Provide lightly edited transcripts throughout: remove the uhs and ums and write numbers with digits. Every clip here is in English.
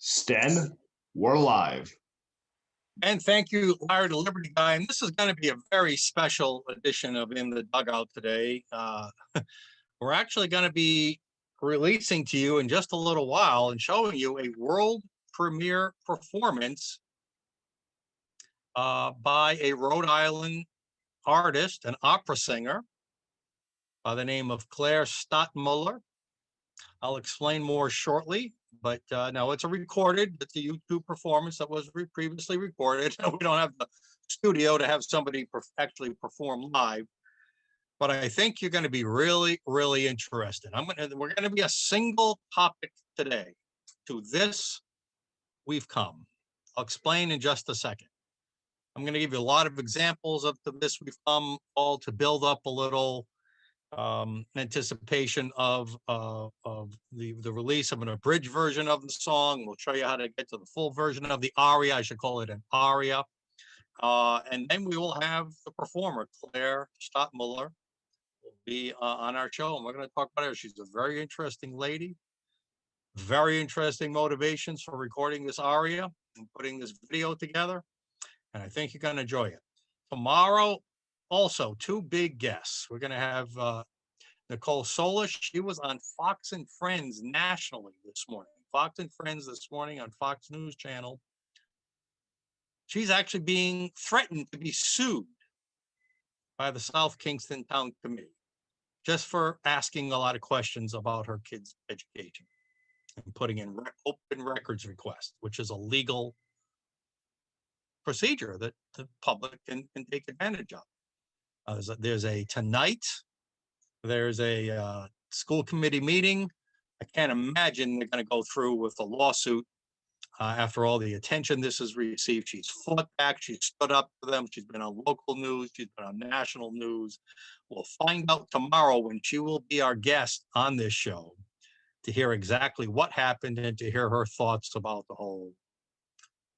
Sten, we're live. And thank you, Larry, the Liberty Guy. And this is going to be a very special edition of In the Dugout today. We're actually going to be releasing to you in just a little while and showing you a world premiere performance by a Rhode Island artist, an opera singer by the name of Claire Stockmuller. I'll explain more shortly, but no, it's a YouTube performance that was previously recorded. We don't have the studio to have somebody actually perform live, but I think you're going to be really, really interested. We're going to be a single topic today. To this, we've come. I'll explain in just a second. I'm going to give you a lot of examples of this we've come, all to build up a little anticipation of the release of an abridged version of the song. We'll show you how to get to the full version of the aria. I should call it an aria. And then we will have the performer, Claire Stockmuller, will be on our show. And we're going to talk about her. She's a very interesting lady. Very interesting motivations for recording this aria and putting this video together. And I think you're going to enjoy it. Tomorrow, also, two big guests. We're going to have Nicole Solis. She was on Fox and Friends nationally this morning. Fox and Friends this morning on Fox News Channel. She's actually being threatened to be sued by the South Kingston Town Committee just for asking a lot of questions about her kids' education and putting in open records request, which is a legal procedure that the public can take advantage of. There's a tonight, there's a school committee meeting. I can't imagine they're going to go through with a lawsuit after all the attention this has received. She's fought back. She stood up for them. She's been on local news. She's been on national news. We'll find out tomorrow when she will be our guest on this show to hear exactly what happened and to hear her thoughts about the whole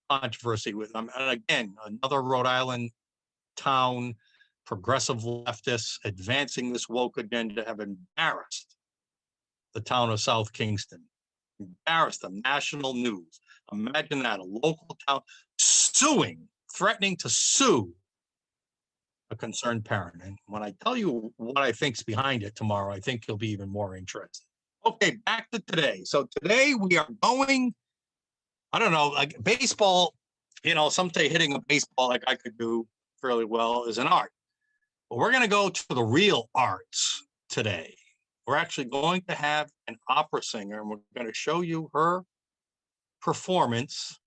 controversy with them. And again, another Rhode Island town, progressive leftists advancing this woke agenda have embarrassed the town of South Kingston, embarrassed them, national news. Imagine that, a local town threatening to sue a concerned parent. And when I tell you what I think's behind it tomorrow, I think you'll be even more interested. Okay, back to today. So today we are going, I don't know, like baseball, some say hitting a baseball like I could do fairly well is an art. But we're going to go to the real arts today. We're actually going to have an opera singer, and we're going to show you her performance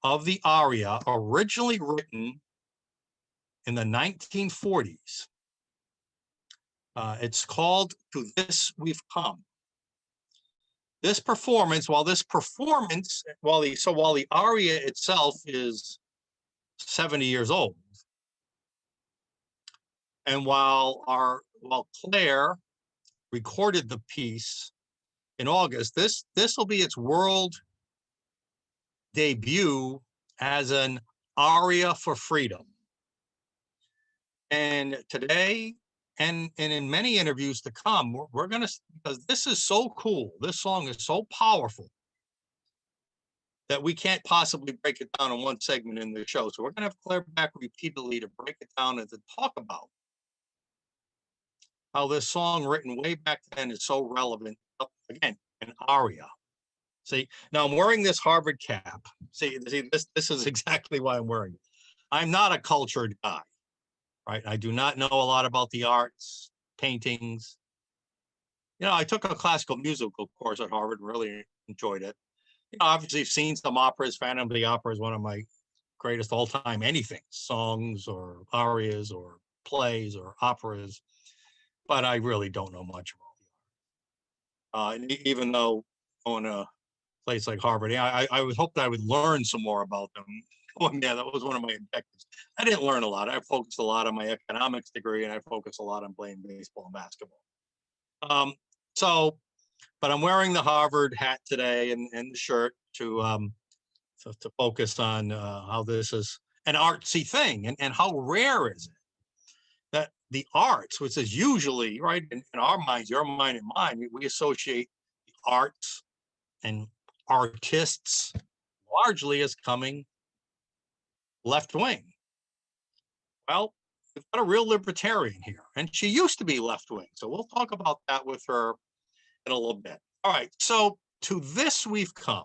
of the aria, originally written in the 1940s. It's called To This We've Come. This performance, while the aria itself is 70 years old, and while Claire recorded the piece in August, this will be its world debut as an aria for freedom. And today, and in many interviews to come, we're going to, because this is so cool, this song is so powerful that we can't possibly break it down in one segment in the show. So we're going to have Claire back repeatedly to break it down and to talk about how this song written way back then is so relevant. Again, an aria. See, now I'm wearing this Harvard cap. See, this is exactly why I'm wearing it. I'm not a cultured guy, right? I do not know a lot about the arts, paintings. I took a classical musical course at Harvard, really enjoyed it. Obviously I've seen some operas. Phantom of the Opera is one of my greatest all-time anything, songs or arias or plays or operas. But I really don't know much about the art. Even though going to a place like Harvard, I was hoping I would learn some more about them. That was one of my objectives. I didn't learn a lot. I focused a lot on my economics degree, and I focused a lot on playing baseball and basketball. But I'm wearing the Harvard hat today and the shirt to focus on how this is an artsy thing and how rare is it that the arts, which is usually, right, in our minds, your mind and mine, we associate the arts and artists largely as coming left wing. Well, we've got a real libertarian here, and she used to be left wing. So we'll talk about that with her in a little bit. All right, so to this we've come.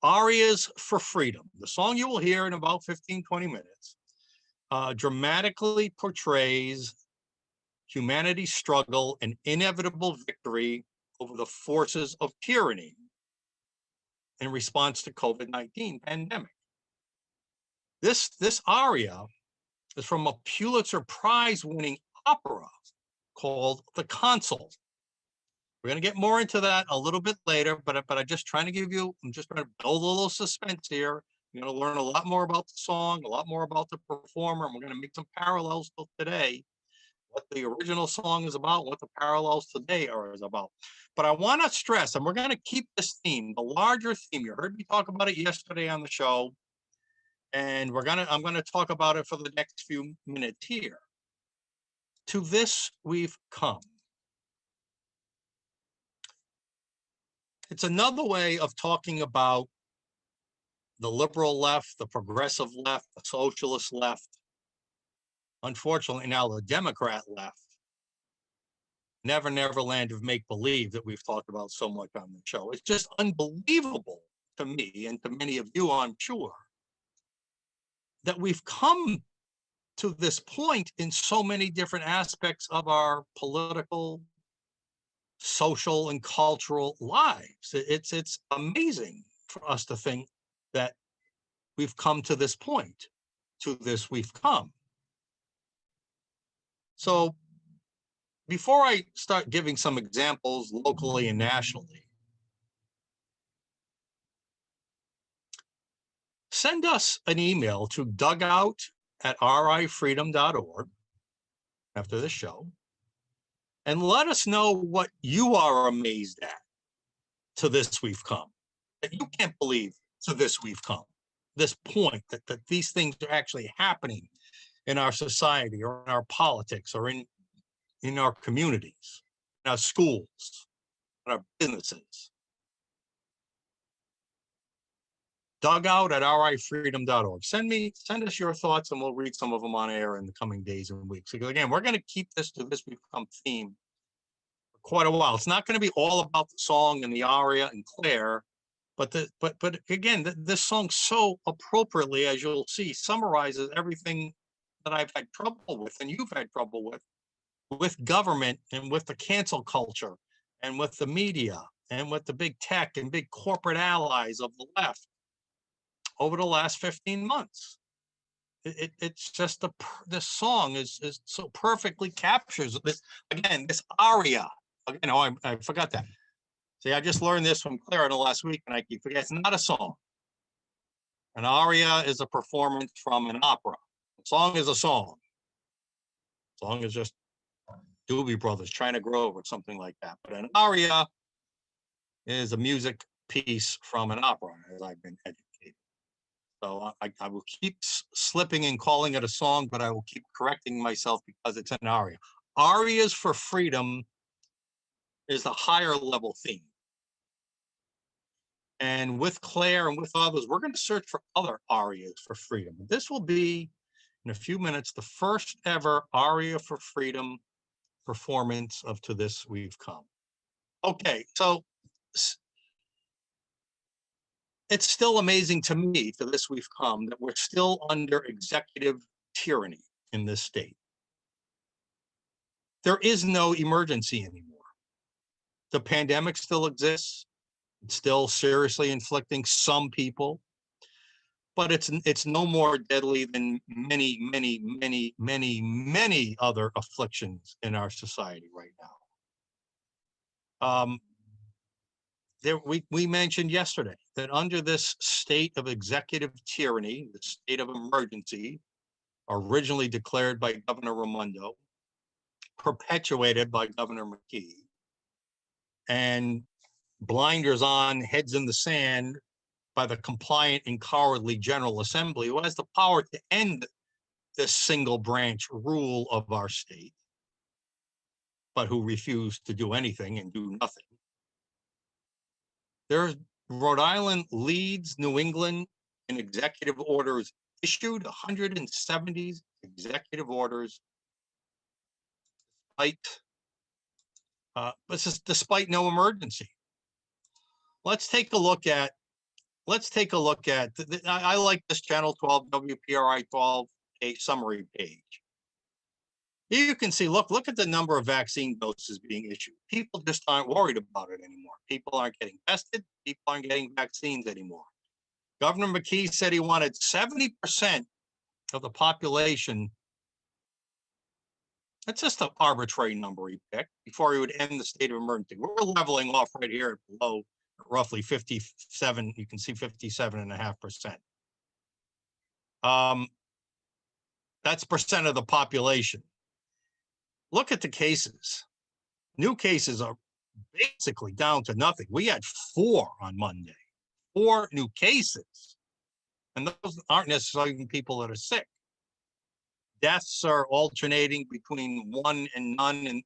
Arias for Freedom, the song you will hear in about 15, 20 minutes, dramatically portrays humanity's struggle and inevitable victory over the forces of tyranny in response to COVID-19 pandemic. This aria is from a Pulitzer Prize winning opera called The Consul. We're going to get more into that a little bit later, but I'm just trying to build a little suspense here. You're going to learn a lot more about the song, a lot more about the performer, and we're going to make some parallels to today, what the original song is about, what the parallels today are about. But I want to stress, and we're going to keep this theme, the larger theme. You heard me talk about it yesterday on the show, and I'm going to talk about it for the next few minutes here. To this we've come. It's another way of talking about the liberal left, the progressive left, the socialist left. Unfortunately, now the Democrat left. Never, never land of make-believe that we've talked about so much on the show. It's just unbelievable to me and to many of you, I'm sure, that we've come to this point in so many different aspects of our political, social, and cultural lives. It's amazing for us to think that we've come to this point. To this we've come. So before I start giving some examples locally and nationally, send us an email to dugout@rifreedom.org after the show, and let us know what you are amazed at to this we've come, that you can't believe to this we've come, this point that these things are actually happening in our society or in our politics or in our communities, in our schools, in our businesses. Dugout@rifreedom.org. Send us your thoughts, and we'll read some of them on air in the coming days and weeks. Because again, we're going to keep this to this we've come theme for quite a while. It's not going to be all about the song and the aria and Claire, but again, this song so appropriately, as you'll see, summarizes everything that I've had trouble with and you've had trouble with government and with the cancel culture and with the media and with the big tech and big corporate allies of the left over the last 15 months. It's just this song is so perfectly captures this, again, this aria. Again, I forgot that. See, I just learned this from Claire in the last week, and I keep forgetting. It's not a song. An aria is a performance from an opera. A song is a song. A song is just Doobie Brothers, China Grove, or something like that. But an aria is a music piece from an opera, as I've been educated. So I will keep slipping and calling it a song, but I will keep correcting myself because it's an aria. Arias for Freedom is the higher level theme. And with Claire and with others, we're going to search for other arias for freedom. This will be, in a few minutes, the first ever Aria for Freedom performance of To This We've Come. Okay, so it's still amazing to me, to this we've come, that we're still under executive tyranny in this state. There is no emergency anymore. The pandemic still exists. It's still seriously inflicting some people, but it's no more deadly than many, many, many, many, many other afflictions in our society right now. We mentioned yesterday that under this state of executive tyranny, the state of emergency, originally declared by Governor Raimondo, perpetuated by Governor McKee, and blinders on, heads in the sand by the compliant and cowardly General Assembly, who has the power to end this single branch rule of our state, but who refused to do anything and do nothing. Rhode Island leads New England in executive orders issued, 170 executive orders, but this is despite no emergency. Let's take a look at, I like this Channel 12, WPRI 12, a summary page. Here you can see, look at the number of vaccine doses being issued. People just aren't worried about it anymore. People aren't getting tested. People aren't getting vaccines anymore. Governor McKee said he wanted 70% of the population. That's just an arbitrary number he picked before he would end the state of emergency. We're leveling off right here at below roughly 57. You can see 57.5%. That's percent of the population. Look at the cases. New cases are basically down to nothing. We had 4 on Monday, 4 new cases. And those aren't necessarily even people that are sick. Deaths are alternating between 1 and none. And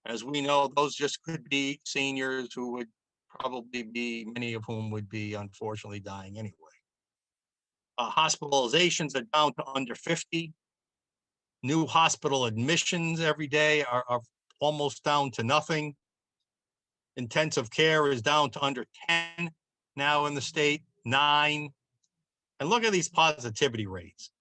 as we know, those just could be seniors who would probably be, many of whom would be unfortunately dying anyway. Hospitalizations are down to under 50. New hospital admissions every day are almost down to nothing. Intensive care is down to under 10 now in the state, 9. And look at these positivity rates.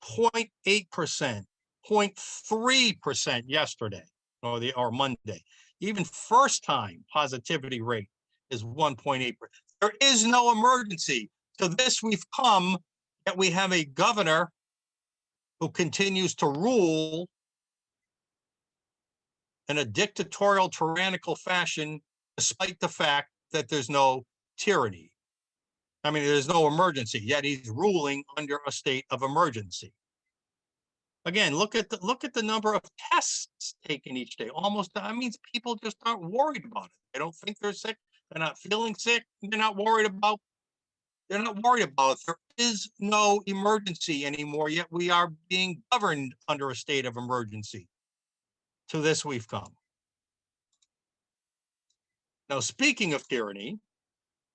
0.8%, 0.3% yesterday or Monday. Even first time positivity rate is 1.8%. There is no emergency. To this we've come, that we have a governor who continues to rule in a dictatorial, tyrannical fashion, despite the fact that there's no tyranny. I mean, there's no emergency, yet he's ruling under a state of emergency. Again, look at the number of tests taken each day. Almost, that means people just aren't worried about it. They don't think they're sick. They're not feeling sick. They're not worried about it. There is no emergency anymore, yet we are being governed under a state of emergency. To this we've come. Now, speaking of tyranny,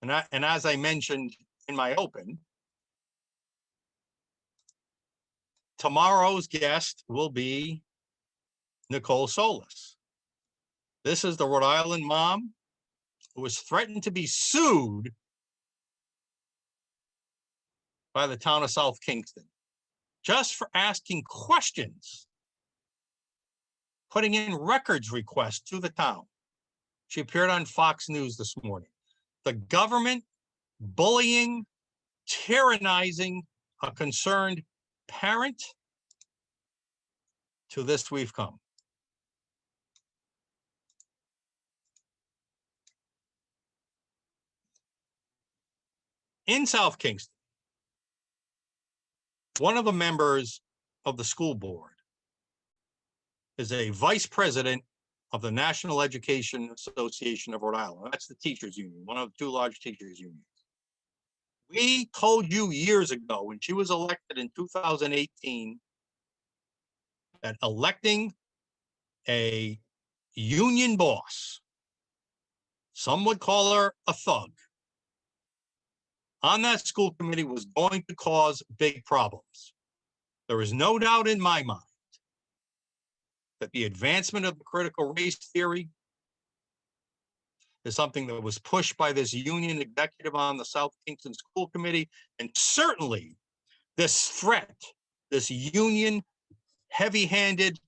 and as I mentioned in my open, tomorrow's guest will be Nicole Solis. This is the Rhode Island mom who was threatened to be sued by the town of South Kingston just for asking questions, putting in records requests to the town. She appeared on Fox News this morning. The government bullying, tyrannizing a concerned parent. To this we've come. In South Kingston, one of the members of the school board is a vice president of the National Education Association of Rhode Island. That's the teachers union, one of the 2 large teachers unions. We told you years ago when she was elected in 2018 that electing a union boss, some would call her a thug, on that school committee was going to cause big problems. There is no doubt in my mind that the advancement of the critical race theory is something that was pushed by this union executive on the South Kingston School Committee. And certainly this threat, this union heavy-handed,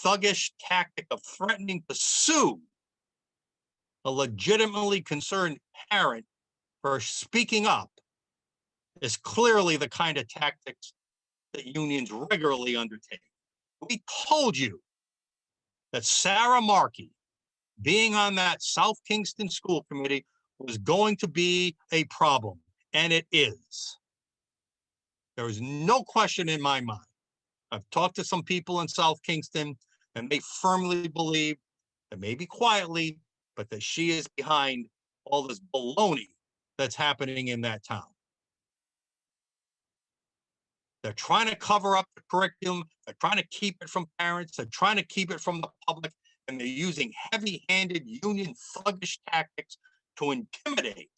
thuggish tactic of threatening to sue a legitimately concerned parent for speaking up is clearly the kind of tactics that unions regularly undertake. We told you that Sarah Markey, being on that South Kingston School Committee, was going to be a problem, and it is. There is no question in my mind. I've talked to some people in South Kingston, and they firmly believe, that maybe quietly, but that she is behind all this baloney that's happening in that town. They're trying to cover up the curriculum. They're trying to keep it from parents. They're trying to keep it from the public. And they're using heavy-handed union thuggish tactics to intimidate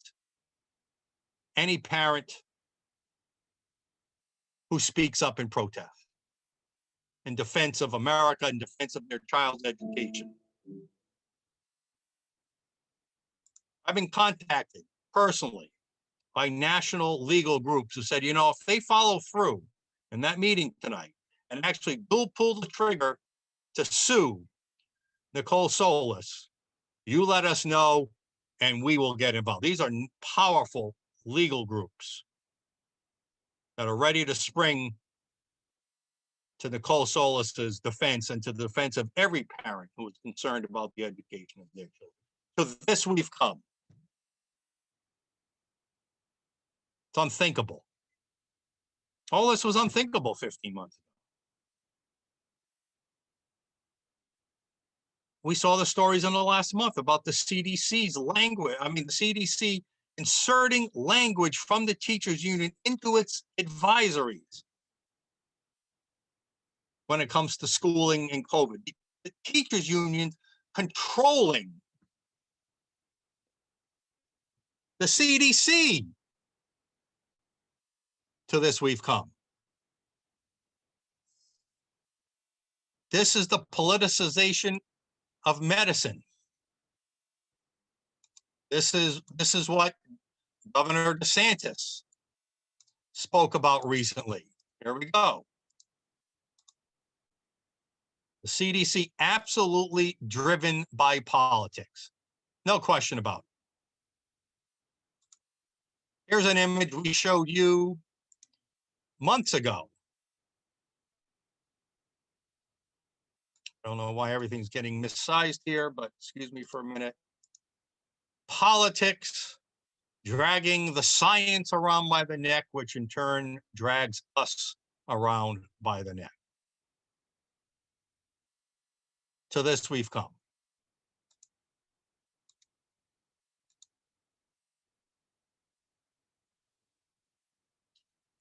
any parent who speaks up in protest, in defense of America, in defense of their child's education. I've been contacted personally by national legal groups who said, you know, if they follow through in that meeting tonight and actually do pull the trigger to sue Nicole Solis, you let us know and we will get involved. These are powerful legal groups that are ready to spring to Nicole Solis's defense and to the defense of every parent who is concerned about the education of their children. To this we've come. It's unthinkable. All this was unthinkable 15 months ago. We saw the stories in the last month about the CDC's language. I mean, the CDC inserting language from the teachers union into its advisories when it comes to schooling and COVID. The teachers union controlling the CDC. To this we've come. This is the politicization of medicine. This is what Governor DeSantis spoke about recently. Here we go. The CDC absolutely driven by politics. No question about it. Here's an image we showed you months ago. I don't know why everything's getting missized here, but excuse me for a minute. Politics dragging the science around by the neck, which in turn drags us around by the neck. To this we've come.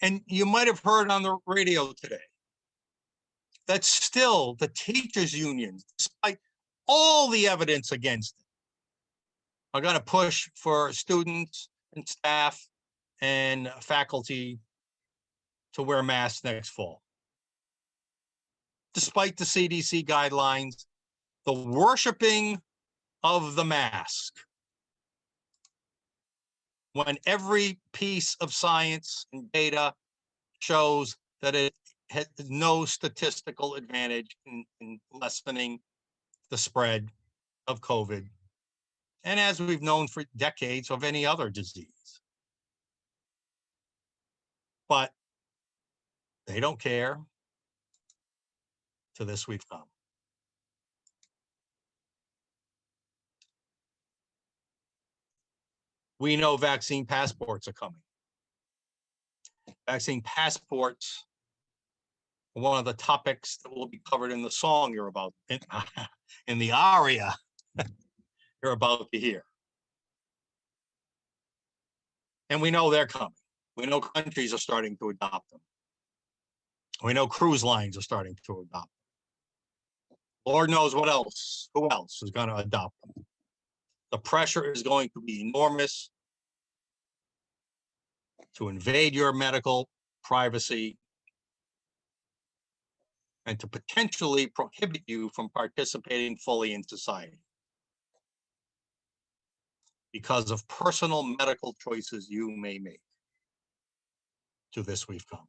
And you might have heard on the radio today that still the teachers unions, despite all the evidence against it, are going to push for students and staff and faculty to wear masks next fall. Despite the CDC guidelines, the worshiping of the mask, when every piece of science and data shows that it has no statistical advantage in lessening the spread of COVID, and as we've known for decades of any other disease. But they don't care. To this we've come. We know vaccine passports are coming. Vaccine passports are one of the topics that will be covered in the song you're about, in the aria you're about to hear. And we know they're coming. We know countries are starting to adopt them. We know cruise lines are starting to adopt them. Lord knows what else, who else is going to adopt them. The pressure is going to be enormous to invade your medical privacy and to potentially prohibit you from participating fully in society because of personal medical choices you may make. To this we've come.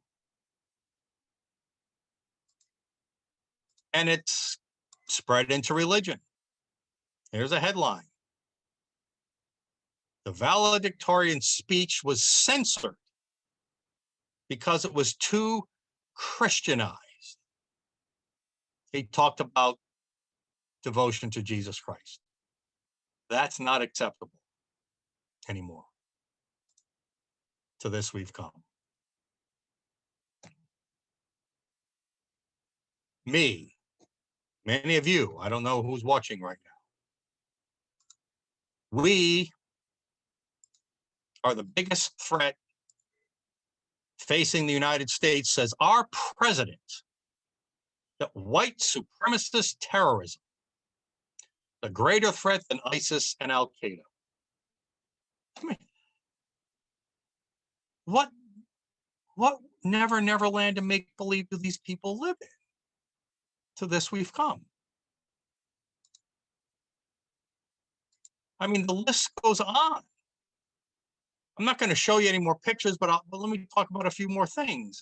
And it's spread into religion. Here's a headline. The valedictorian speech was censored because it was too Christianized. He talked about devotion to Jesus Christ. That's not acceptable anymore. To this we've come. Me, many of you, I don't know who's watching right now. We are the biggest threat facing the United States, says our president, that white supremacist terrorism, the greater threat than ISIS and Al-Qaeda. I mean, what never land and make believe do these people live in? To this we've come. I mean, the list goes on. I'm not going to show you any more pictures, but let me talk about a few more things.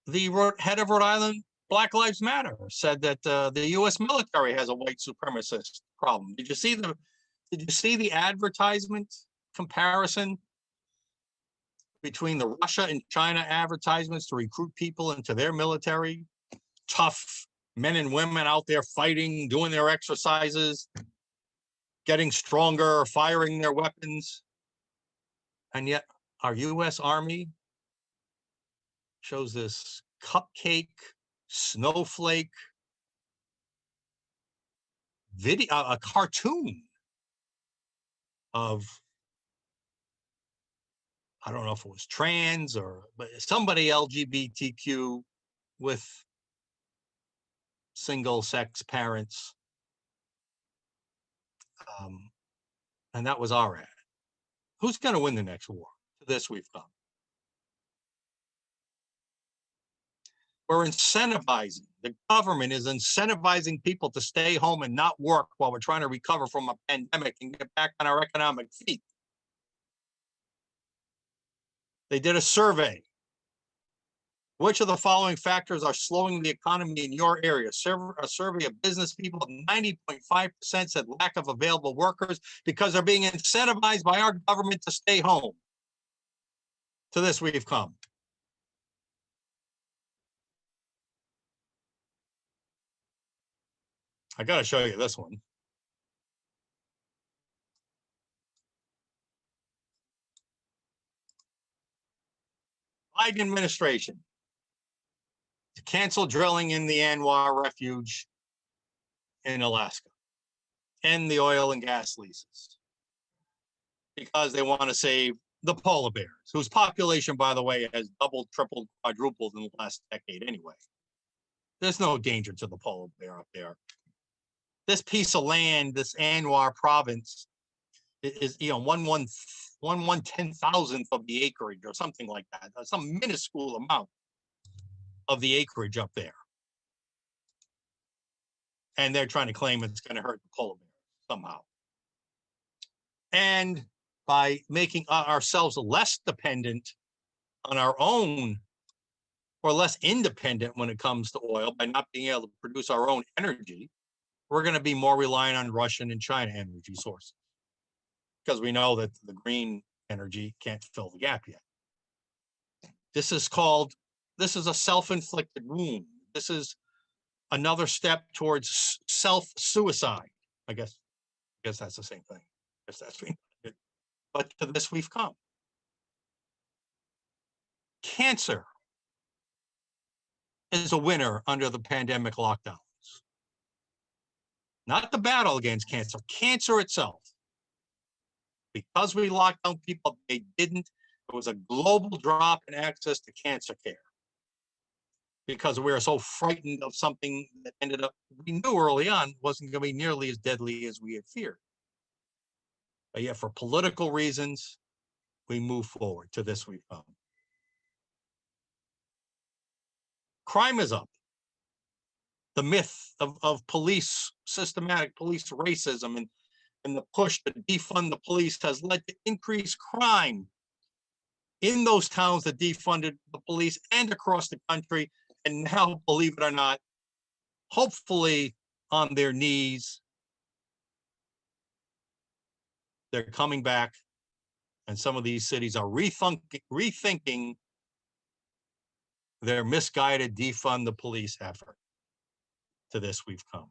The head of Rhode Island Black Lives Matter said that the U.S. military has a white supremacist problem. Did you see the advertisement comparison between the Russia and China advertisements to recruit people into their military? Tough men and women out there fighting, doing their exercises, getting stronger, firing their weapons. And yet our U.S. Army shows this cupcake, snowflake video, a cartoon of, I don't know if it was trans but somebody LGBTQ with single sex parents. And that was our ad. Who's going to win the next war? To this we've come. We're incentivizing, the government is incentivizing people to stay home and not work while we're trying to recover from a pandemic and get back on our economic feet. They did a survey. Which of the following factors are slowing the economy in your area? A survey of business people, 90.5% said lack of available workers because they're being incentivized by our government to stay home. To this we've come. I got to show you this one. Biden administration to cancel drilling in the Anwar refuge in Alaska and the oil and gas leases because they want to save the polar bears, whose population, by the way, has doubled, tripled, quadrupled in the last decade anyway. There's no danger to the polar bear up there. This piece of land, this Anwar province, is 1/10,000th of the acreage or something like that. Some minuscule amount of the acreage up there. And they're trying to claim it's going to hurt the polar bear somehow. And by making ourselves less dependent on our own, or less independent when it comes to oil, by not being able to produce our own energy, we're going to be more reliant on Russian and China energy sources, because we know that the green energy can't fill the gap yet. This is a self-inflicted wound. This is another step towards self-suicide. I guess that's the same thing. I guess that's it. But to this we've come. Cancer is a winner under the pandemic lockdowns. Not the battle against cancer, cancer itself. Because we locked down people, there was a global drop in access to cancer care. Because we were so frightened of something that ended up, we knew early on, wasn't going to be nearly as deadly as we had feared. But yet, for political reasons, we move forward. To this we've come. Crime is up. The myth of systematic police racism and the push to defund the police has led to increased crime in those towns that defunded the police and across the country. And now, believe it or not, hopefully on their knees, they're coming back, and some of these cities are rethinking their misguided defund the police effort. To this we've come.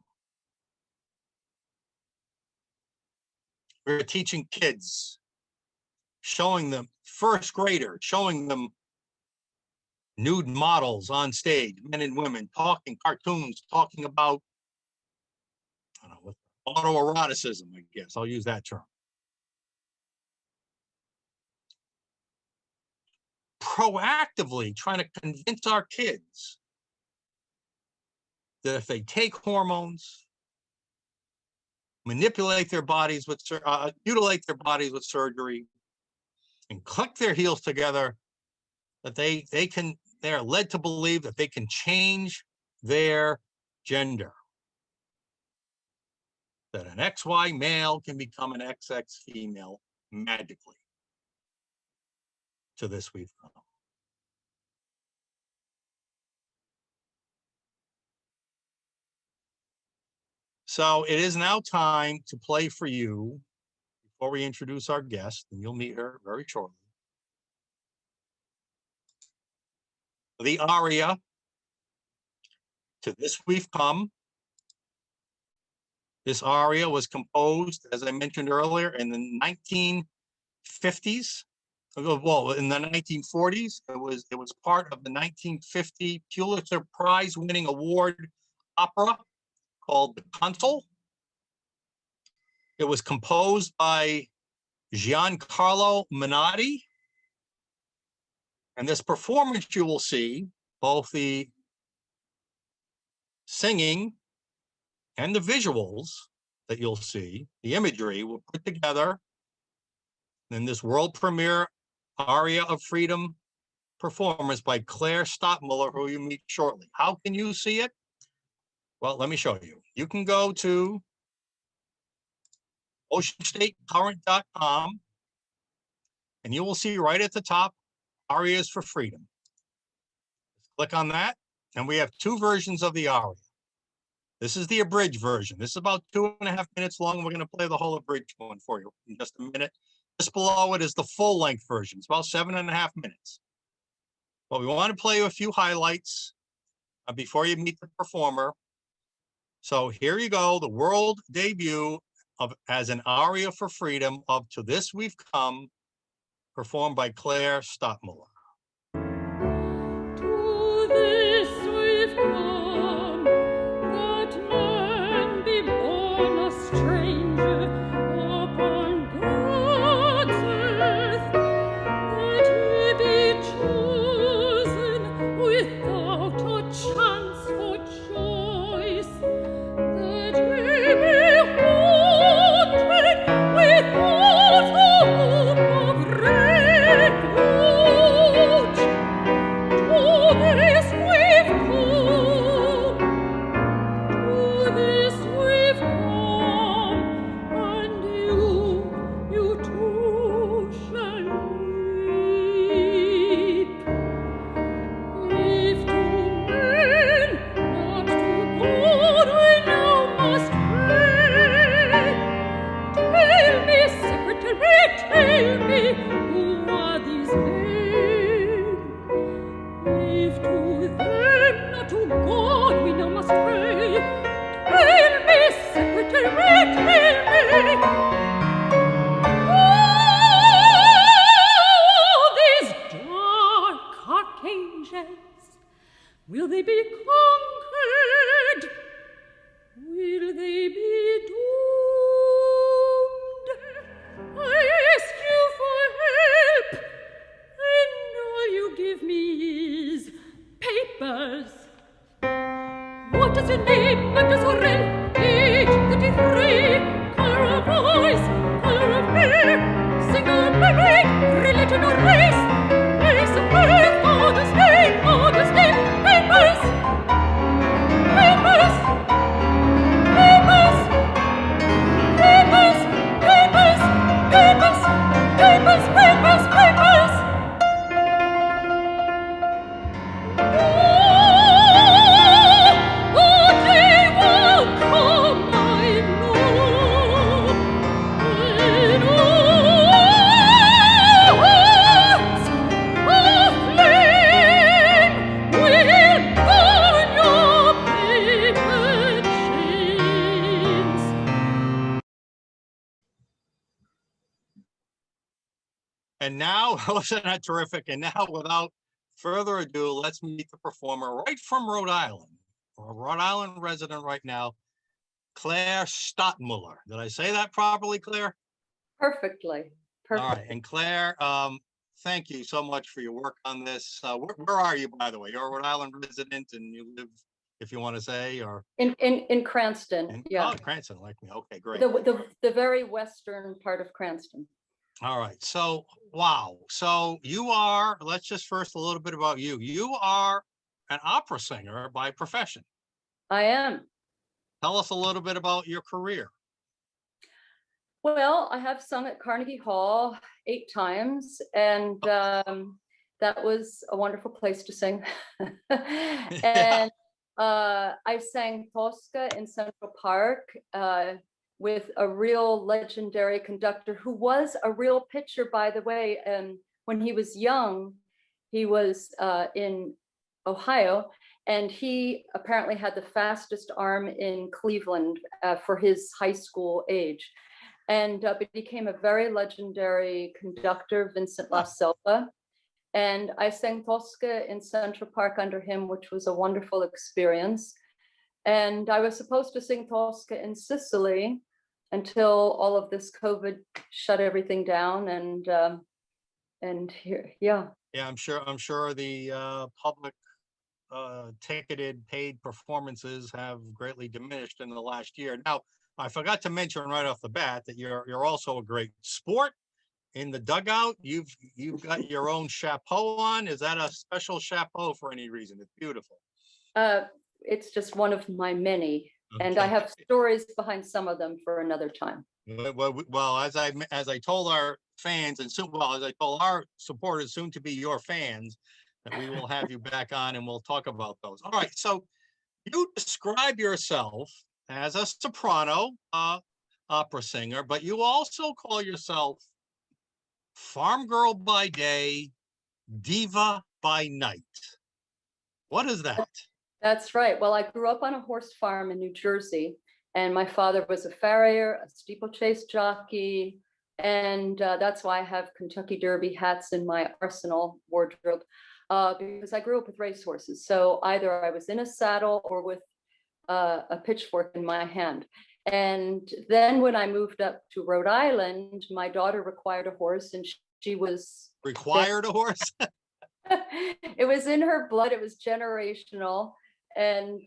We're teaching kids, showing them, first grader, showing them nude models on stage, men and women, talking cartoons, talking about, I don't know, autoeroticism, I guess. I'll use that term. Proactively trying to convince our kids that if they take hormones, manipulate their bodies with, mutilate their bodies with surgery, and click their heels together, that they are led to believe that they can change their gender. That an XY male can become an XX female magically. To this we've come. So it is now time to play for you, before we introduce our guest, and you'll meet her very shortly, the aria, To This We've Come. This aria was composed, as I mentioned earlier, in the 1950s. Well, in the 1940s. It was part of the 1950 Pulitzer Prize-winning award opera called The Consul. It was composed by Giancarlo Menotti. And this performance, you will see both the singing and the visuals that you'll see, the imagery, were put together in this world premiere Aria of Freedom performance by Claire Stockmuller, who you meet shortly. How can you see it? Well, let me show you. You can go to oceanstatecurrent.com, and you will see right at the top, Arias for Freedom. Click on that, and we have two versions of the aria. This is the abridged version. This is about 2.5 minutes long. We're going to play the whole abridged one for you in just a minute. Just below it is the full-length version. It's about 7.5 minutes. But we want to play you a few highlights before you meet the performer. So here you go, the world debut as an aria for freedom of To This We've Come, performed by Claire Stockmuller. To this we've come, that man be born a stranger upon God's earth, that he be chosen without a chance for choice, that he be haunted without a hope of refuge. To this we've come, and you too shall weep. If to men, not to God, we now must pray, tell me, secretary, tell me, who are these men? If to them, not to God, we now must pray, tell me, secretary, tell me, these dark archangels, will they be conquered? Will they be doomed? I ask you for help, and all you give me is papers. What is your name, Madame Sorel? Age 33, color of voice, color of hair, single, married, religion or race, place of birth, father's name, papers, papers, papers, papers, papers, papers, papers, papers, papers. Oh, they will come, I know. In hearts of flame will burn your paper chains. And now, wasn't that terrific? And now, without further ado, let's meet the performer right from Rhode Island, a Rhode Island resident right now, Claire Stockmuller. Did I say that properly, Claire? Perfectly. All right. Perfect. And Claire, thank you so much for your work on this. Where are you, by the way? You're a Rhode Island resident and you live if you want to say, or In Cranston, in yeah. oh, Cranston, like me. Okay, great. The very western part of Cranston. All right. So, wow. So you are, let's just first a little bit about you. You are an opera singer by profession. I am. Tell us a little bit about your career. Well, I have sung at Carnegie Hall 8 times, and that was a wonderful place to sing. And I sang Tosca in Central Park with a real legendary conductor who was a real pitcher, by the way. And when he was young, he was in Ohio, and he apparently had the fastest arm in Cleveland for his high school age. And became a very legendary conductor, Vincent La Selva. And I sang Tosca in Central Park under him, which was a wonderful experience. And I was supposed to sing Tosca in Sicily until all of this COVID shut everything down. And here, yeah. Yeah, I'm sure the public ticketed paid performances have greatly diminished in the last year. Now, I forgot to mention right off the bat that you're also a great sport in the dugout. You've got your own chapeau on. Is that a special chapeau for any reason? It's beautiful. It's just one of my many, and I have stories behind some of them for another time. Well, as I told our fans, and soon, well, as I told our supporters, soon to be your fans, that we will have you back on and we'll talk about those. All right. So you describe yourself as a soprano opera singer, but you also call yourself farm girl by day, diva by night. What is that? That's right. Well, I grew up on a horse farm in New Jersey, and my father was a farrier, a steeplechase jockey, and that's why I have Kentucky Derby hats in my arsenal wardrobe, because I grew up with racehorses. So either I was in a saddle or with a pitchfork in my hand. And then when I moved up to Rhode Island, my daughter required a horse, and she was required a horse. It was in her blood. It was generational. And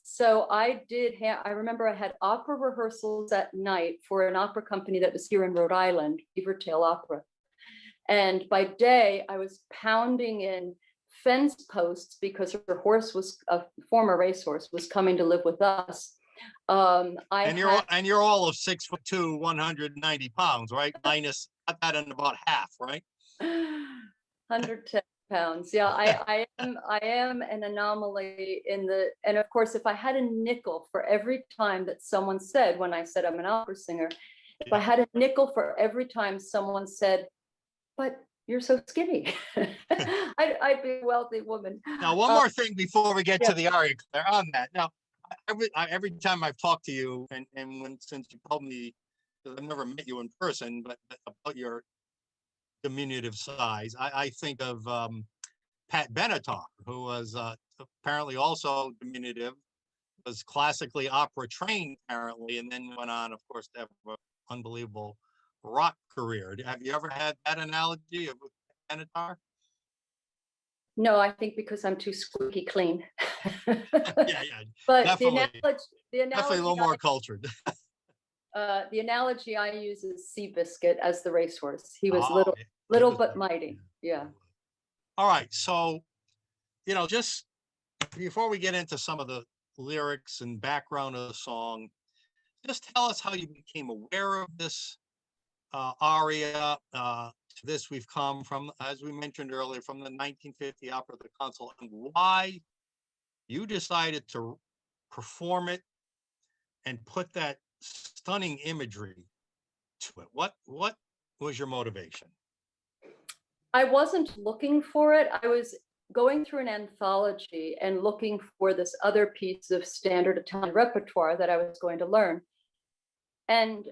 so I remember I had opera rehearsals at night for an opera company that was here in Rhode Island, Beavertail Opera. And by day, I was pounding in fence posts because her horse was a former racehorse, was coming to live with us. And you're all of 6'2", 190 pounds, right? Minus cut that in about half, right? 110 pounds. Yeah, I am an anomaly and of course, if I had a nickel for every time that someone said, when I said I'm an opera singer, if I had a nickel for every time someone said, but you're so skinny, I'd be a wealthy woman. Now, one more thing before we get to the aria, Claire, on that. Now, every time I've talked to you, and since you told me, because I've never met you in person, but about your diminutive size, I think of Pat Benatar, who was apparently also diminutive, was classically opera trained apparently, and then went on, of course, to have an unbelievable rock career. Have you ever had that analogy of Benatar? No, I think because I'm too squeaky clean. yeah, But definitely, the analogy definitely a little more cultured. The analogy I use is Seabiscuit as the racehorse. He was little but mighty. Yeah. All right. So, just before we get into some of the lyrics and background of the song, just tell us how you became aware of this aria. To this we've come from, as we mentioned earlier, from the 1950 opera The Consul, and why you decided to perform it and put that stunning imagery to it. What was your motivation? I wasn't looking for it. I was going through an anthology and looking for this other piece of standard Italian repertoire that I was going to learn. And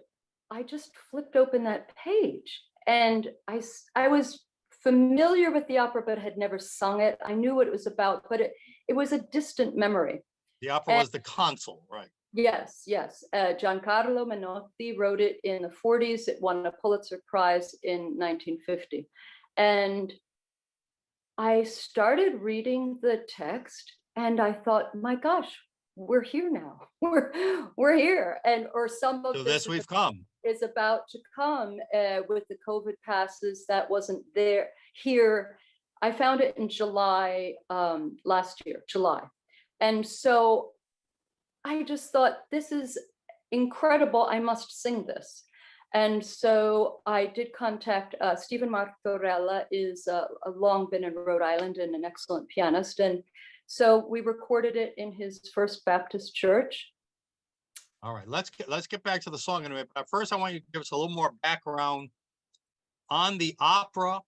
I just flipped open that page, and I was familiar with the opera, but had never sung it. I knew what it was about, but it was a distant memory. The opera was The Consul, right? Yes. Giancarlo Menotti wrote it in the 40s. It won a Pulitzer Prize in 1950. And I started reading the text, And I thought, my gosh, we're here now. We're here. And or some of To this this we've come. is about to come with the COVID passes that wasn't there here. I found it in July last year, July. And so I just thought, this is incredible. I must sing this. And so I did contact Stephen Martorella, is long been in Rhode Island and an excellent pianist. And so we recorded it in his First Baptist Church. All right, let's get back to the song in a minute. But first, I want you to give us a little more background on the opera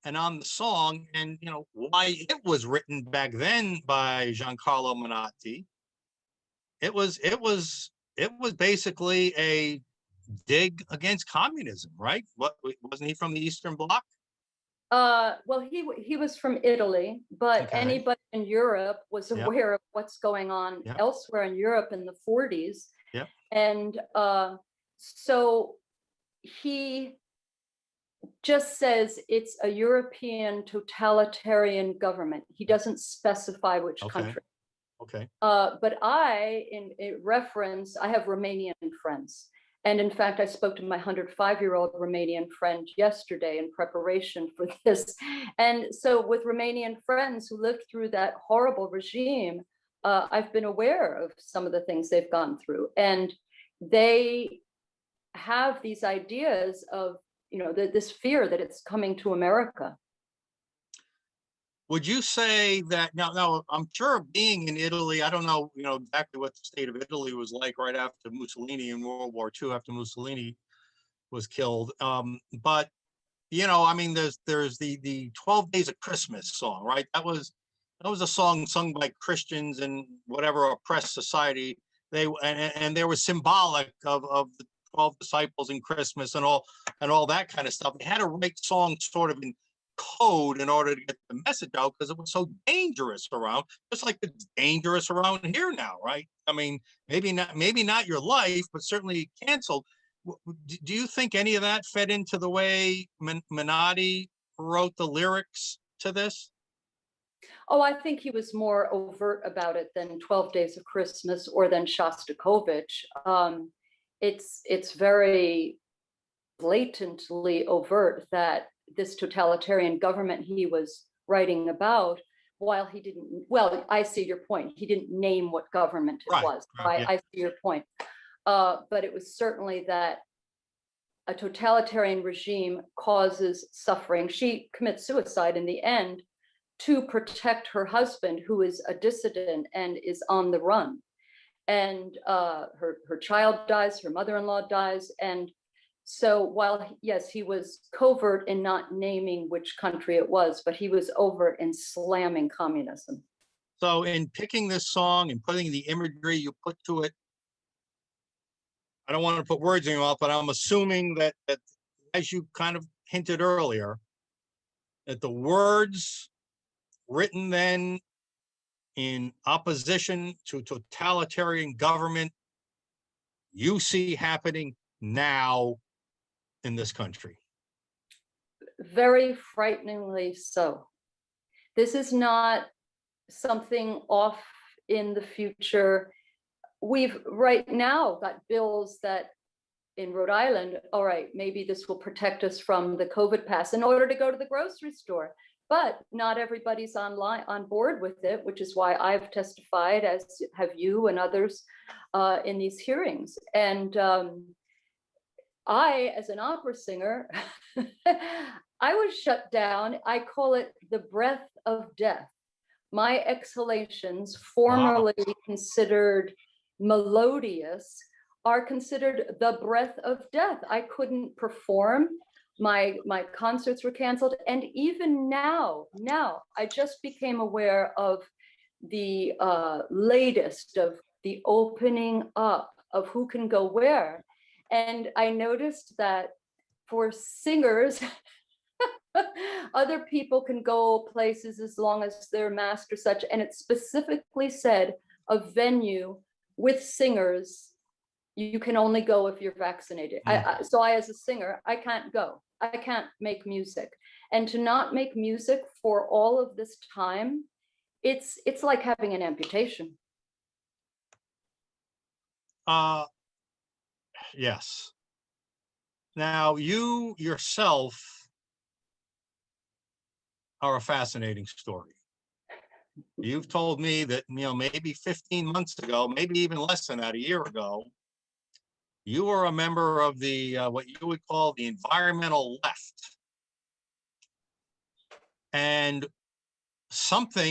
and on the song, and why it was written back then by Giancarlo Menotti. It was basically a dig against communism, right? What, wasn't he from the Eastern Bloc? Well, he was from Italy, but Okay. anybody in Europe was Yep. aware of what's going on Yep. elsewhere in Europe in the 40s. Yep. And so he just says it's a European totalitarian government. He doesn't specify which Okay. country. Okay. But I, in reference, I have Romanian friends. And in fact, I spoke to my 105-year-old Romanian friend yesterday in preparation for this. And so with Romanian friends who lived through that horrible regime, I've been aware of some of the things they've gone through. And they have these ideas of, this fear that it's coming to America. Would you say that now I'm sure being in Italy, I don't know, exactly what the state of Italy was like right after Mussolini in World War II, after Mussolini was killed. But I mean, there's the 12 Days of Christmas song, right? That was a song sung by Christians in whatever oppressed society. And they were symbolic of the 12 disciples in Christmas and all that kind of stuff. They had to write songs sort of in code in order to get the message out, because it was so dangerous around, just like it's dangerous around here now, right? I mean, maybe not your life, but certainly canceled. Do you think any of that fed into the way Menotti wrote the lyrics to this? Oh, I think he was more overt about it than 12 Days of Christmas or than Shostakovich. It's very blatantly overt that this totalitarian government he was writing about, while he didn't, well, I see your point. He didn't name what government it was. Right, I see your point. But it was certainly that a totalitarian regime causes suffering. She commits suicide in the end to protect her husband, who is a dissident and is on the run. And her child dies, her mother-in-law dies. And so while, yes, he was covert in not naming which country it was, but he was overt in slamming communism. So in picking this song and putting the imagery you put to it, I don't want to put words in your mouth, but I'm assuming that as you kind of hinted earlier, that the words written then in opposition to totalitarian government you see happening now in this country. Very frighteningly so. This is not something off in the future. We've right now got bills that in Rhode Island, all right, maybe this will protect us from the COVID pass in order to go to the grocery store. But not everybody's on board with it, which is why I've testified, as have you and others in these hearings. And I, as an opera singer, I was shut down. I call it the breath of death. My exhalations, formerly considered melodious, are considered the breath of death. I couldn't perform. My concerts were canceled. And even now, I just became aware of the latest of the opening up of who can go where. And I noticed that for singers, other people can go places as long as they're masked or such. And it specifically said a venue with singers, you can only go if you're vaccinated. So I, as a singer, I can't go. I can't make music. And to not make music for all of this time it's like having an amputation. Yes. Now, you yourself are a fascinating story. You've told me that, maybe 15 months ago, maybe even less than that, a year ago, you were a member of the, what you would call the environmental left. And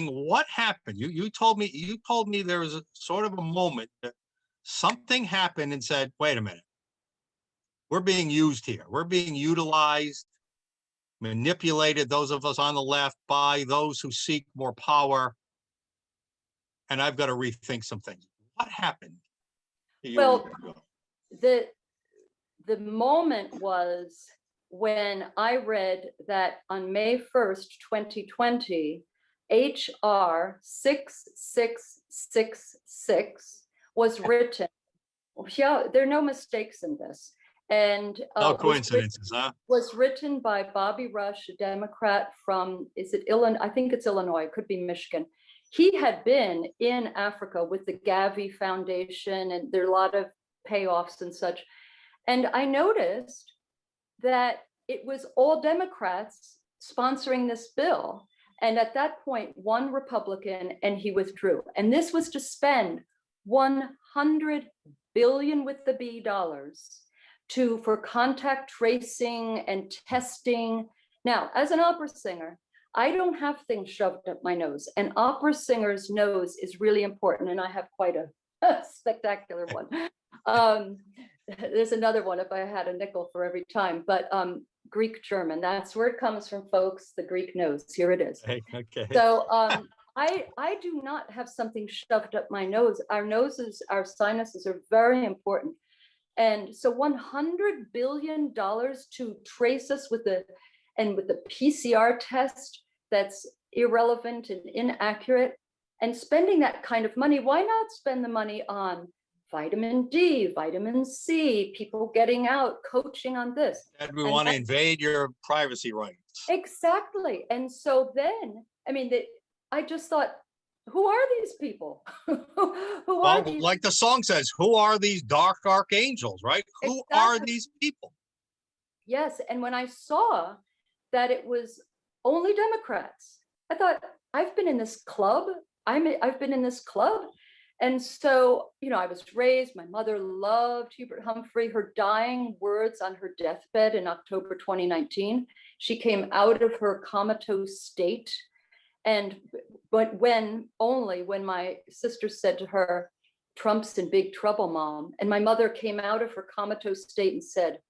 what happened? You told me there was a sort of a moment that something happened and said, wait a minute, we're being used here. We're being utilized, manipulated, those of us on the left, by those who seek more power. And I've got to rethink some things. What happened a year Well, ago? the moment was when I read that on May 1st, 2020, HR 6666 was written. Yeah, there are no mistakes in this. And No coincidences, huh? was written by Bobby Rush, a Democrat from, is it Illinois? I think it's Illinois, it could be Michigan. He had been in Africa with the Gavi Foundation, and there are a lot of payoffs and such. And I noticed that it was all Democrats sponsoring this bill. And at that point, one Republican, and he withdrew. And this was to spend 100 billion with the B dollars for contact tracing and testing. Now, as an opera singer, I don't have things shoved up my nose. An opera singer's nose is really important, and I have quite a spectacular one. There's another one if I had a nickel for every time, but Greek German, that's where it comes from, folks, the Greek nose. Here it is. Okay. So I do not have something shoved up my nose. Our noses, our sinuses are very important. And so $100 billion to trace us with the PCR test that's irrelevant and inaccurate, and spending that kind of money, why not spend the money on vitamin D, vitamin C, people getting out, coaching on this? And we want to invade your privacy rights. Exactly. And so then, I just thought, who are these people? Who are these? Like the song says, who are these dark archangels, right? Who are these people? Yes. And when I saw that it was only Democrats, I thought, I've been in this club. I've been in this club. And so, I was raised, my mother loved Hubert Humphrey, her dying words on her deathbed in October 2019. She came out of her comatose state. But when my sister said to her, Trump's in big trouble, Mom. And my mother came out of her comatose state and said,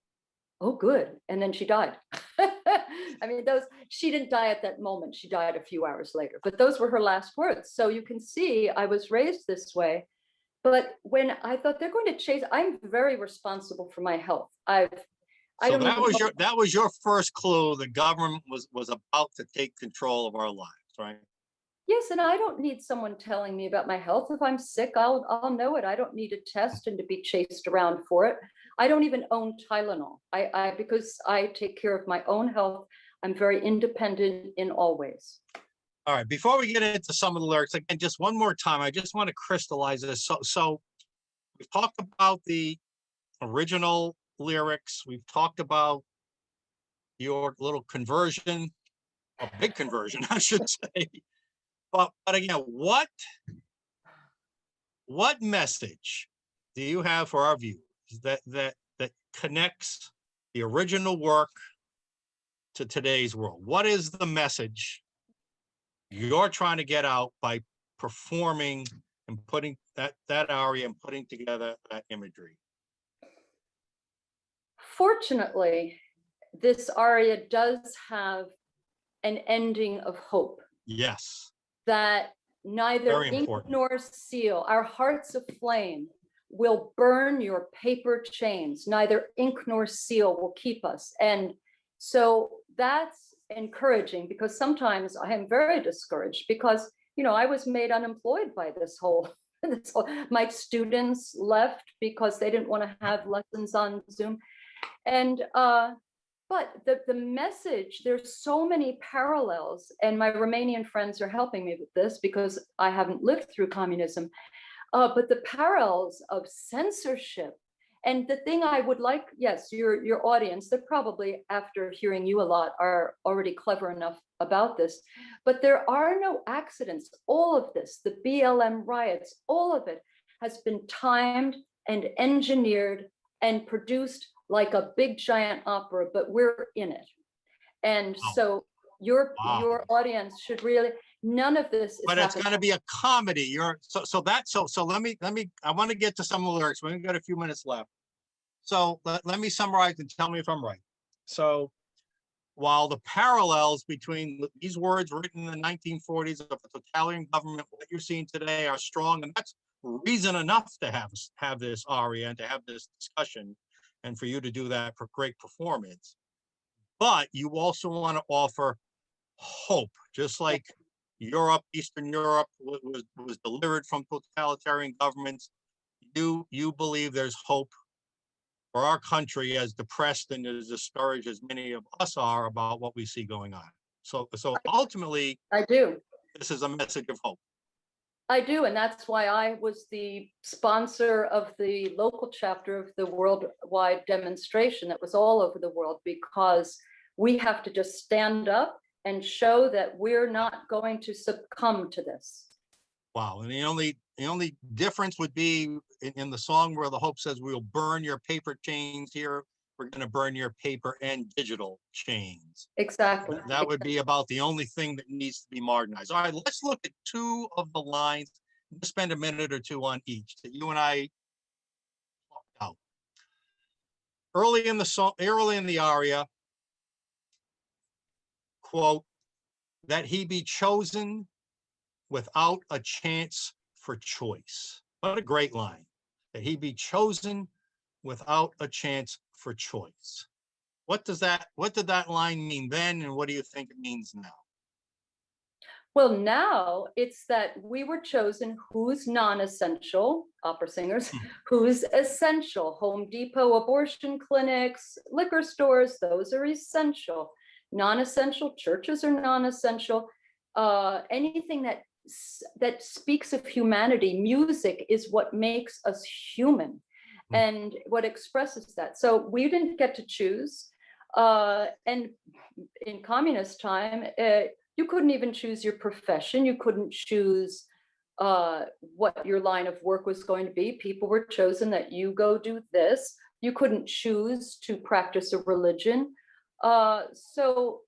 oh, good. And then she died. She didn't die at that moment. She died a few hours later, but those were her last words. So you can see I was raised this way. But when I thought they're going to chase, I'm very responsible for my health. So that was your first clue. The government was about to take control of our lives, right? Yes, and I don't need someone telling me about my health. If I'm sick, I'll know it. I don't need a test and to be chased around for it. I don't even own Tylenol. Because I take care of my own health, I'm very independent in all ways. All right, before we get into some of the lyrics, again, just one more time, I just want to crystallize this. So we've talked about the original lyrics. We've talked about your little conversion, a big conversion, I should say. But again, what message do you have for our viewers that connects the original work to today's world? What is the message you're trying to get out by performing and putting that aria and putting together that imagery? Fortunately, this aria does have an ending of hope. Yes. That neither ink nor seal, our hearts of flame, will burn your paper chains. Neither ink nor seal will keep us. And so that's encouraging, because sometimes I am very discouraged because, I was made unemployed by this whole, my students left because they didn't want to have lessons on Zoom. And but the message, there's so many parallels, and my Romanian friends are helping me with this because I haven't lived through communism. But the parallels of censorship, and the thing I would like, yes, your audience, they're probably, after hearing you a lot, are already clever enough about this, but there are no accidents. All of this, the BLM riots, all of it has been timed and engineered and produced like a big giant opera, but we're in it. And so your audience should really, none of this is But it's happening. going to be a comedy. So let me, I want to get to some of the lyrics. We've got a few minutes left. So let me summarize and tell me if I'm right. So while the parallels between these words written in the 1940s of a totalitarian government, what you're seeing today, are strong, and that's reason enough to have this Aria and to have this discussion, and for you to do that for great performance. But you also want to offer hope, just like Europe, Eastern Europe was delivered from totalitarian governments. You believe there's hope for our country, as depressed and as discouraged as many of us are about what we see going on. So ultimately, I do. This is a message of hope. I do, and that's why I was the sponsor of the local chapter of the worldwide demonstration that was all over the world, because we have to just stand up and show that we're not going to succumb to this. Wow. And the only difference would be in the song where the hope says, we'll burn your paper chains. Here we're going to burn your paper and digital chains. Exactly. That would be about the only thing that needs to be modernized. All right, let's look at two of the lines. We'll spend a minute or two on each that you and I talked out. Early in the song, early in the aria, quote, that he be chosen without a chance for choice. What a great line. That he be chosen without a chance for choice. What did that line mean then, and what do you think it means now? Well, now it's that we were chosen who's non-essential, opera singers, who's essential. Home Depot, abortion clinics, liquor stores, those are essential. Non-essential, churches are non-essential. Anything that speaks of humanity, music is what makes us human and what expresses that. So we didn't get to choose. And in communist time, you couldn't even choose your profession. You couldn't choose what your line of work was going to be. People were chosen that you go do this. You couldn't choose to practice a religion. So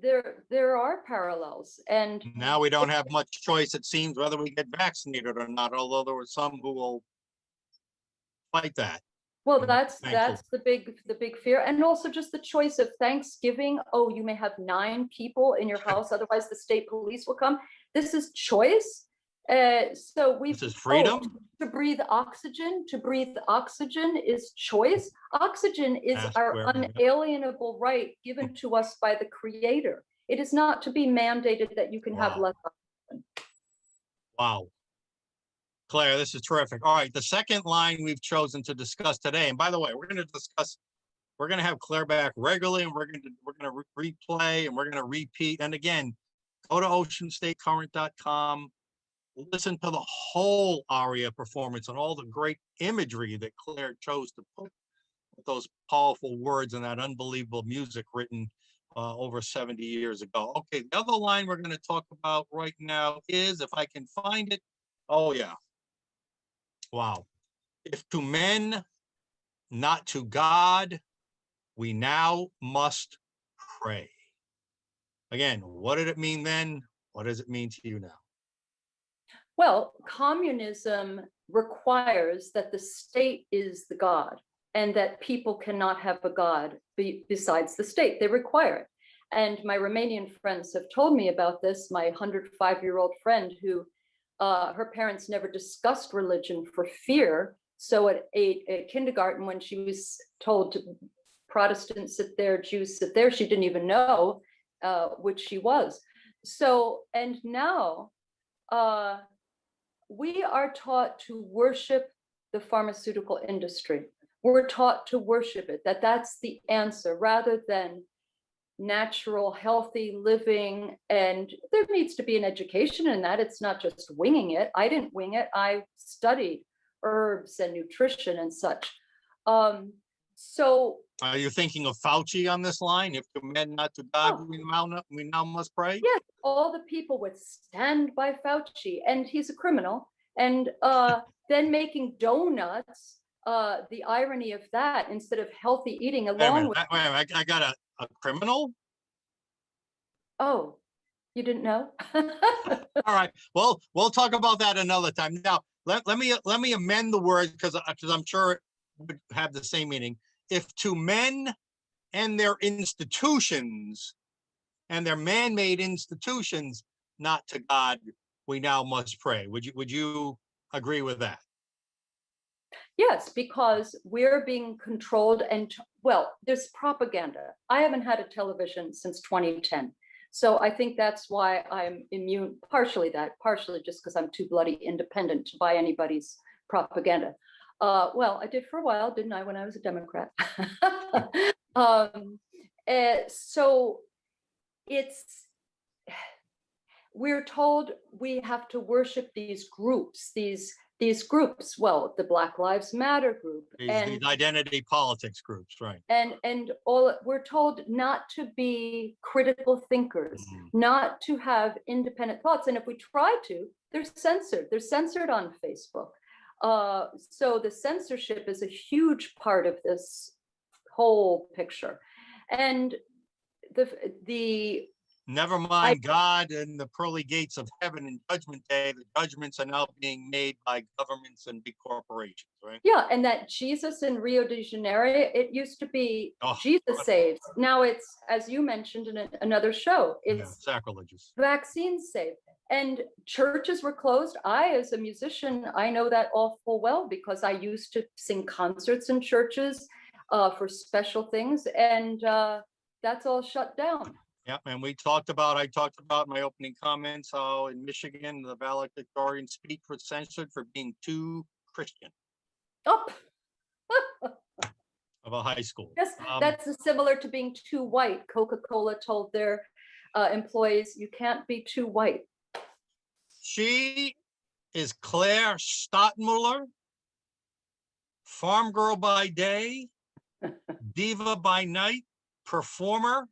there are parallels. And now we don't have much choice, it seems, whether we get vaccinated or not, although there were some who will fight that. Well, that's the big fear. And also just the choice of Thanksgiving. Oh, you may have 9 people in your house, otherwise the state police will come. This is choice. So this is freedom. To breathe oxygen is choice. Oxygen is our unalienable right given to us by the Creator. It is not to be mandated that you can have less oxygen. Wow. Claire, this is terrific. All right, the second line we've chosen to discuss today, and by the way, we're going to have Claire back regularly, and we're going to replay, and we're going to repeat. And again, go to oceanstatecurrent.com, listen to the whole Aria performance and all the great imagery that Claire chose to put with those powerful words and that unbelievable music written over 70 years ago. Okay, the other line we're going to talk about right now is, if I can find it, oh yeah. Wow. If to men, not to God, we now must pray. Again, what did it mean then? What does it mean to you now? Well, communism requires that the state is the God and that people cannot have a God besides the state. They require it. And my Romanian friends have told me about this. My 105-year-old friend who her parents never discussed religion for fear. So at kindergarten, when she was told to Protestants sit there, Jews sit there, she didn't even know which she was. So, and now we are taught to worship the pharmaceutical industry. We're taught to worship it, that that's the answer, rather than natural, healthy living. And there needs to be an education in that. It's not just winging it. I didn't wing it. I studied herbs and nutrition and such. So Are you thinking of Fauci on this line? If to men, not to God, Oh. we now must pray? yes, all the people would stand by Fauci, and he's a criminal. And then making donuts, the irony of that, instead of healthy eating, Wait a along minute, with, wait a minute, I got a criminal? oh, you didn't know? All right, well, we'll talk about that another time. Now, let me amend the word, because I'm sure it would have the same meaning. If to men and their institutions and their man-made institutions, not to God, we now must pray. Would you agree with that? Yes, because we're being controlled, and well, there's propaganda. I haven't had a television since 2010. So I think that's why I'm immune, partially just because I'm too bloody independent to buy anybody's propaganda. Well, I did for a while, didn't I, when I was a Democrat? So we're told we have to worship these groups, these groups, well, the Black Lives Matter group, These identity politics groups, right? and all, we're told not to be critical thinkers, not to have independent thoughts. And if we try to, they're censored. They're censored on Facebook. So the censorship is a huge part of this whole picture. And the Never mind God and the pearly gates of heaven and judgment day. The judgments are now being made by governments and big corporations, right? Yeah, and that Jesus in Rio de Janeiro, it used to be Oh, Jesus God. saves. Now it's, as you mentioned in another show, it's sacrilegious. vaccines save. And churches were closed. I, as a musician, I know that all full well, because I used to sing concerts in churches for special things, and that's all shut down. Yeah, and I talked about in my opening comments how in Michigan, the valedictorian speech was censored for being too Christian Oh, of a high school. yes, that's similar to being too white. Coca-Cola told their employees, you can't be too white. She is Claire Stockmuller, farm girl by day, diva by night, performer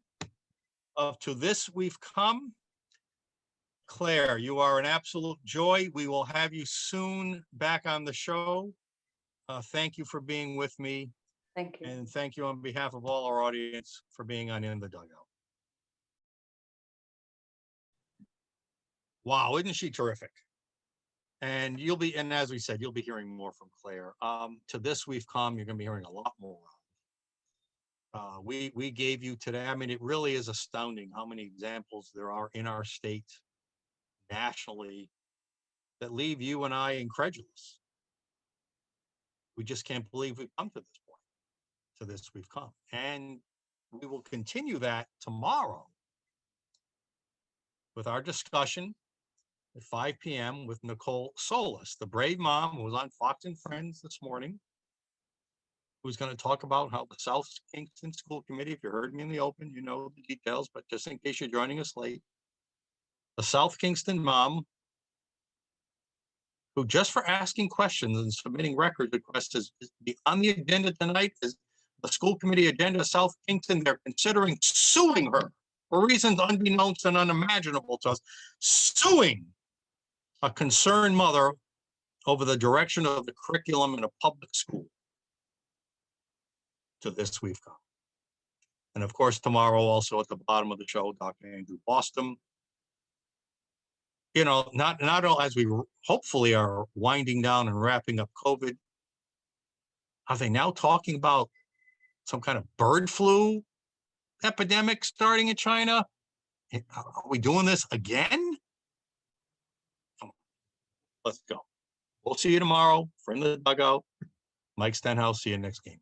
of To This We've Come. Claire, you are an absolute joy. We will have you soon back on the show. Thank you for being with me. Thank you. And thank you on behalf of all our audience for being on In the Dugout. Wow, isn't she terrific? And as we said, you'll be hearing more from Claire. To This We've Come, you're going to be hearing a lot more. We gave you today, I mean, it really is astounding how many examples there are in our state, nationally, that leave you and I incredulous. We just can't believe we've come to this point. To this we've come. And we will continue that tomorrow with our discussion at 5 p.m. with Nicole Solis, the brave mom who was on Fox and Friends this morning, who's going to talk about how the South Kingston School Committee, if you heard me in the open, you know the details, but just in case you're joining us late, the South Kingston mom, who just for asking questions and submitting record requests is on the agenda tonight, is the school committee agenda. South Kingston, they're considering suing her for reasons unbeknownst and unimaginable to us, suing a concerned mother over the direction of the curriculum in a public school. To this we've come. And of course, tomorrow also at the bottom of the show, Dr. Andrew Boston. You know, not as we hopefully are winding down and wrapping up COVID, are they now talking about some kind of bird flu epidemic starting in China? Are we doing this again? Come on, let's go. We'll see you tomorrow. Friend of the Dugout, Mike Stenhouse. See you next game.